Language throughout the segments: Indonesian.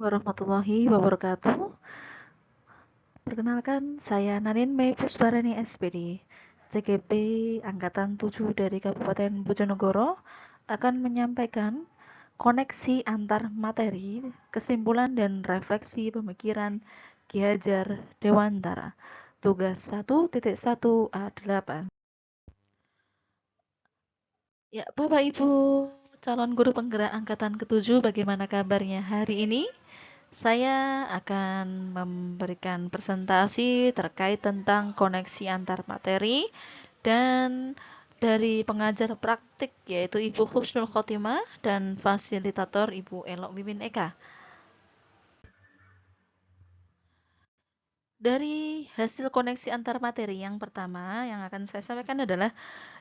Warahmatullahi wabarakatuh. Perkenalkan, saya Nanin Mei Pusparani SPD, CGP Angkatan 7 dari Kabupaten Bojonegoro, akan menyampaikan koneksi antar materi, kesimpulan dan refleksi pemikiran Ki Hajar Dewantara. Tugas 1.1A8. Ya, Bapak Ibu calon guru penggerak angkatan ke-7, bagaimana kabarnya hari ini? Saya akan memberikan presentasi terkait tentang koneksi antar materi dan dari pengajar praktik yaitu Ibu Husnul Khotimah dan fasilitator Ibu Elok Mimin Eka. Dari hasil koneksi antar materi yang pertama yang akan saya sampaikan adalah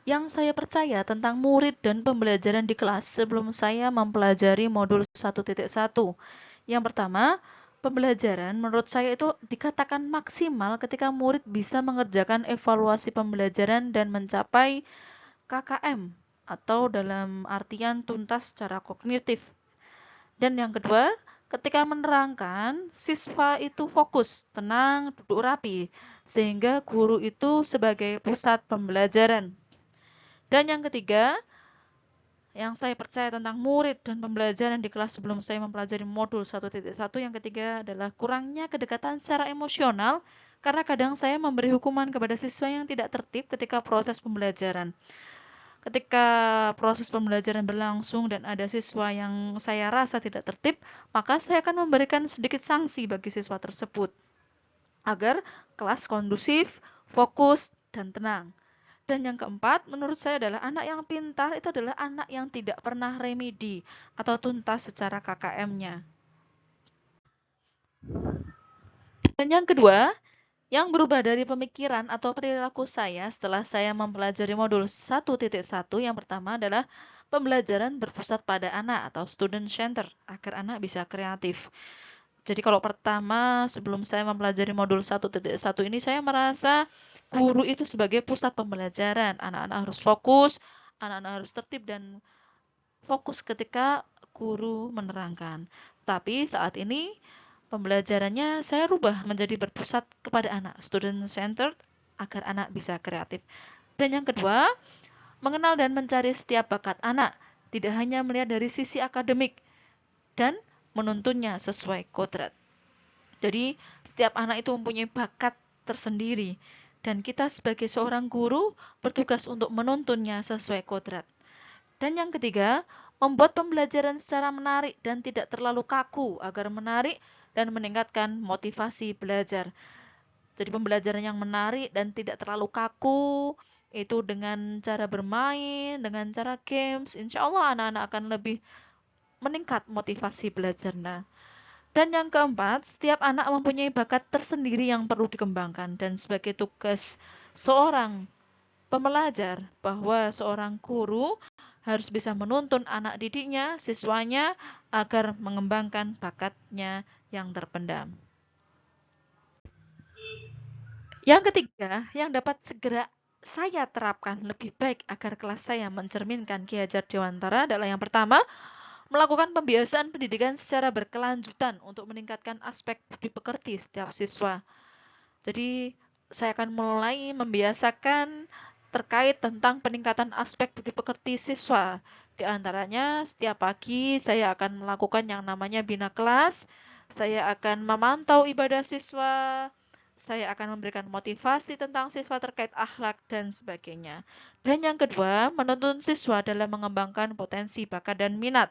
yang saya percaya tentang murid dan pembelajaran di kelas sebelum saya mempelajari modul 1.1. Yang pertama, pembelajaran menurut saya itu dikatakan maksimal ketika murid bisa mengerjakan evaluasi pembelajaran dan mencapai KKM atau dalam artian tuntas secara kognitif. Dan yang kedua, ketika menerangkan, siswa itu fokus, tenang, duduk rapi, sehingga guru itu sebagai pusat pembelajaran. Dan yang ketiga, yang saya percaya tentang murid dan pembelajaran di kelas sebelum saya mempelajari modul 1.1, yang ketiga adalah kurangnya kedekatan secara emosional karena kadang saya memberi hukuman kepada siswa yang tidak tertib ketika proses pembelajaran. Ketika proses pembelajaran berlangsung dan ada siswa yang saya rasa tidak tertib, maka saya akan memberikan sedikit sanksi bagi siswa tersebut agar kelas kondusif, fokus, dan tenang. Dan yang keempat, menurut saya adalah anak yang pintar itu adalah anak yang tidak pernah remedi atau tuntas secara KKM-nya. Dan yang kedua, yang berubah dari pemikiran atau perilaku saya setelah saya mempelajari modul 1.1 yang pertama adalah pembelajaran berpusat pada anak atau student center agar anak bisa kreatif. Jadi kalau pertama sebelum saya mempelajari modul 1.1 ini saya merasa guru itu sebagai pusat pembelajaran. Anak-anak harus fokus, anak-anak harus tertib dan fokus ketika guru menerangkan. Tapi saat ini pembelajarannya saya rubah menjadi berpusat kepada anak, student centered, agar anak bisa kreatif. Dan yang kedua, mengenal dan mencari setiap bakat anak, tidak hanya melihat dari sisi akademik dan menuntunnya sesuai kodrat. Jadi, setiap anak itu mempunyai bakat tersendiri dan kita sebagai seorang guru bertugas untuk menuntunnya sesuai kodrat. Dan yang ketiga, membuat pembelajaran secara menarik dan tidak terlalu kaku agar menarik dan meningkatkan motivasi belajar. Jadi pembelajaran yang menarik dan tidak terlalu kaku itu dengan cara bermain, dengan cara games, insya Allah anak-anak akan lebih meningkat motivasi belajarnya. Dan yang keempat, setiap anak mempunyai bakat tersendiri yang perlu dikembangkan dan sebagai tugas seorang pembelajar bahwa seorang guru harus bisa menuntun anak didiknya, siswanya, agar mengembangkan bakatnya yang terpendam. Yang ketiga, yang dapat segera saya terapkan lebih baik agar kelas saya mencerminkan Ki Hajar Dewantara adalah yang pertama, melakukan pembiasaan pendidikan secara berkelanjutan untuk meningkatkan aspek budi pekerti setiap siswa. Jadi, saya akan mulai membiasakan terkait tentang peningkatan aspek budi pekerti siswa. Di antaranya, setiap pagi saya akan melakukan yang namanya bina kelas, saya akan memantau ibadah siswa, saya akan memberikan motivasi tentang siswa terkait akhlak dan sebagainya. Dan yang kedua, menuntun siswa dalam mengembangkan potensi bakat dan minat.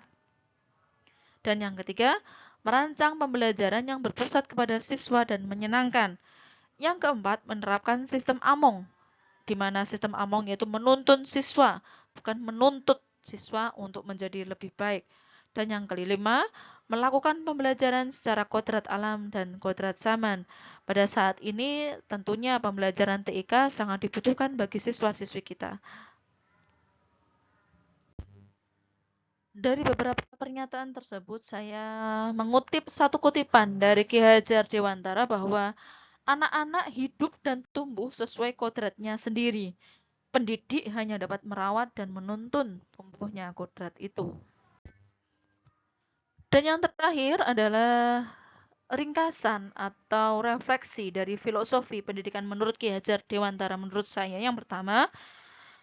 Dan yang ketiga, merancang pembelajaran yang berpusat kepada siswa dan menyenangkan. Yang keempat, menerapkan sistem Among, di mana sistem Among yaitu menuntun siswa, bukan menuntut siswa untuk menjadi lebih baik. Dan yang kelima, melakukan pembelajaran secara kodrat alam dan kodrat zaman. Pada saat ini, tentunya pembelajaran TIK sangat dibutuhkan bagi siswa-siswi kita. Dari beberapa pernyataan tersebut, saya mengutip satu kutipan dari Ki Hajar Dewantara bahwa anak-anak hidup dan tumbuh sesuai kodratnya sendiri. Pendidik hanya dapat merawat dan menuntun tumbuhnya kodrat itu. Dan yang terakhir adalah ringkasan atau refleksi dari filosofi pendidikan menurut Ki Hajar Dewantara menurut saya. Yang pertama,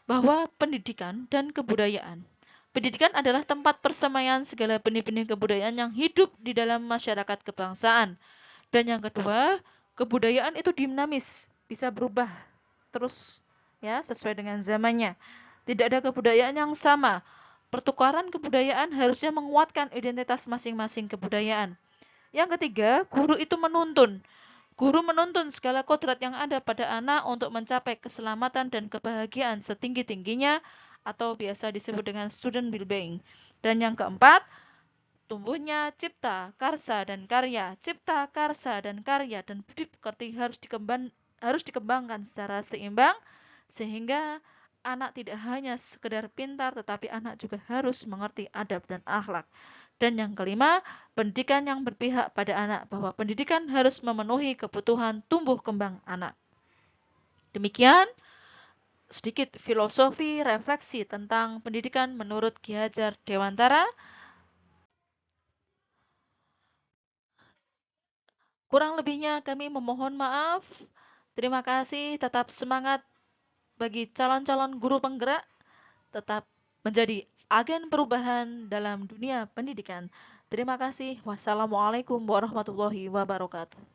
bahwa pendidikan dan kebudayaan. Pendidikan adalah tempat persemaian segala benih-benih kebudayaan yang hidup di dalam masyarakat kebangsaan. Dan yang kedua, kebudayaan itu dinamis, bisa berubah terus ya sesuai dengan zamannya. Tidak ada kebudayaan yang sama. Pertukaran kebudayaan harusnya menguatkan identitas masing-masing kebudayaan. Yang ketiga, guru itu menuntun. Guru menuntun segala kodrat yang ada pada anak untuk mencapai keselamatan dan kebahagiaan setinggi-tingginya atau biasa disebut dengan student well-being. Dan yang keempat, tumbuhnya cipta, karsa, dan karya. Cipta, karsa, dan karya dan budi pekerti harus dikembangkan secara seimbang sehingga anak tidak hanya sekedar pintar tetapi anak juga harus mengerti adab dan akhlak. Dan yang kelima, pendidikan yang berpihak pada anak, bahwa pendidikan harus memenuhi kebutuhan tumbuh kembang anak. Demikian sedikit filosofi refleksi tentang pendidikan menurut Ki Hajar Dewantara. Kurang lebihnya kami memohon maaf. Terima kasih, tetap semangat bagi calon-calon guru penggerak, tetap menjadi agen perubahan dalam dunia pendidikan. Terima kasih. Wassalamualaikum warahmatullahi wabarakatuh.